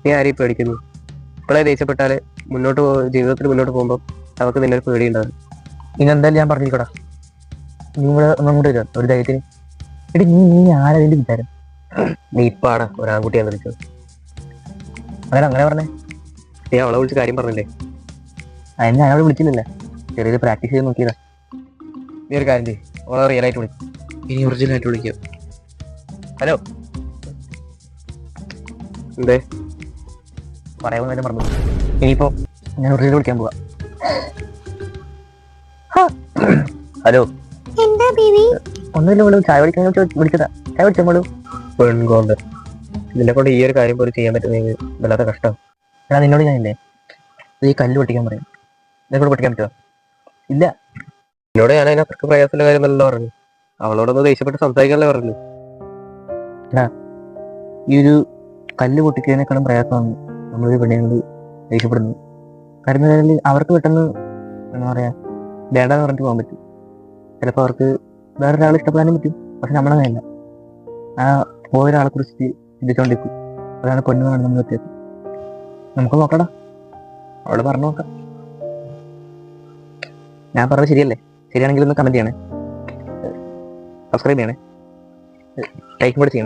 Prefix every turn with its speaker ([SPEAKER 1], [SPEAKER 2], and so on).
[SPEAKER 1] നീ ആരെയും പേടിക്കുന്നു? ഇപ്പോഴേ ദേഷ്യപ്പെട്ടാല് ജീവിതത്തിൽ മുന്നോട്ട് പോകുമ്പോൾ അവർക്ക് നിന്നെ ഒരു പേടി ഉണ്ടാവും.
[SPEAKER 2] ഇതെന്തായാലും ഞാൻ പറഞ്ഞിരിക്കടാ. നീ ഇവിടെ ഒന്നും വരാം ഒരു ധൈര്യത്തിന്. എടി നീ ആരതിന്റെ വിചാരം?
[SPEAKER 1] നീ ഇപ്പാണ് ഒരാൺകുട്ടിയാന്ന് വിളിച്ചത്.
[SPEAKER 2] അങ്ങനെ പറഞ്ഞേ.
[SPEAKER 1] നീ അവളെ വിളിച്ച് കാര്യം പറഞ്ഞില്ലേ?
[SPEAKER 2] അതിന് ഞാൻ അവിടെ വിളിച്ചില്ലല്ലേ, ചെറിയൊരു പ്രാക്ടീസ് ചെയ്ത് നോക്കിയതാ.
[SPEAKER 1] നീ ഒരു കാര്യം ചെയ്യും, അവളെ റിയൽ ആയിട്ട് വിളിക്കും. ഇനി ഒറിജിനൽ ആയിട്ട് വിളിക്കാം. ഹലോ, എന്തേ
[SPEAKER 2] പറയാമെന്ന് പറഞ്ഞു. ഇനിയിപ്പോ ഞാൻ ഒറിജിനൽ വിളിക്കാൻ പോവാ. ഹലോ,
[SPEAKER 3] എന്താ ബേബി?
[SPEAKER 2] ഒന്നുമില്ല മോളു, ചായ കുടിക്കാൻ വിളിച്ചതാ. ചായ കുടിച്ചോ മോളു?
[SPEAKER 1] പെൺകോണ്ട് ഇതിനെ കൊണ്ട് ഈ ഒരു കാര്യം പോലും ചെയ്യാൻ പറ്റുന്നെങ്കിൽ വല്ലാത്ത കഷ്ടം.
[SPEAKER 2] എടാ നിന്നോട് ഞാനില്ലേ ഈ കല്ല് പൊട്ടിക്കാൻ പറയും, ഇതേക്കൂടെ പൊട്ടിക്കാൻ പറ്റുമോ? ഇല്ല.
[SPEAKER 1] എന്നോട് ഞാൻ അതിനത്രക്ക് പ്രയാസമുള്ള കാര്യം നല്ലല്ലോ പറഞ്ഞു. അവളോടൊന്ന് ദേഷ്യപ്പെട്ട് സംസാരിക്കാനല്ലേ പറഞ്ഞു.
[SPEAKER 2] എടാ ഈ ഒരു കല്ല് പൊട്ടിക്കുന്നതിനേക്കാളും പ്രയാസമാണ് നമ്മളൊരു പെണ്ണിനോട് ദേഷ്യപ്പെടുന്നത്. കാരണം എന്തായാലും അവർക്ക് പെട്ടെന്ന് എന്താ പറയാ വേണ്ടാന്ന് പറഞ്ഞിട്ട് പോകാൻ പറ്റും. ചിലപ്പോൾ അവർക്ക് വേറൊരാൾ ഇഷ്ടപ്പെടാനും പറ്റും. പക്ഷെ നമ്മളങ്ങനെയല്ല, ആ പോയ ഒരാളെ കുറിച്ച് ചിന്തിച്ചോണ്ടിരിക്കും. അതാണ് പൊന്നു കാണുന്ന നമ്മൾ വ്യത്യാസം. നമുക്ക് നോക്കടാ, അവള് പറഞ്ഞു നോക്കാം. ഞാൻ പറഞ്ഞത് ശരിയല്ലേ? ശരിയാണെങ്കിൽ ഒന്ന് കമന്റ് ചെയ്യണേ, സബ്സ്ക്രൈബ് ചെയ്യണേ, ലൈക്കും കൂടെ ചെയ്യണേ.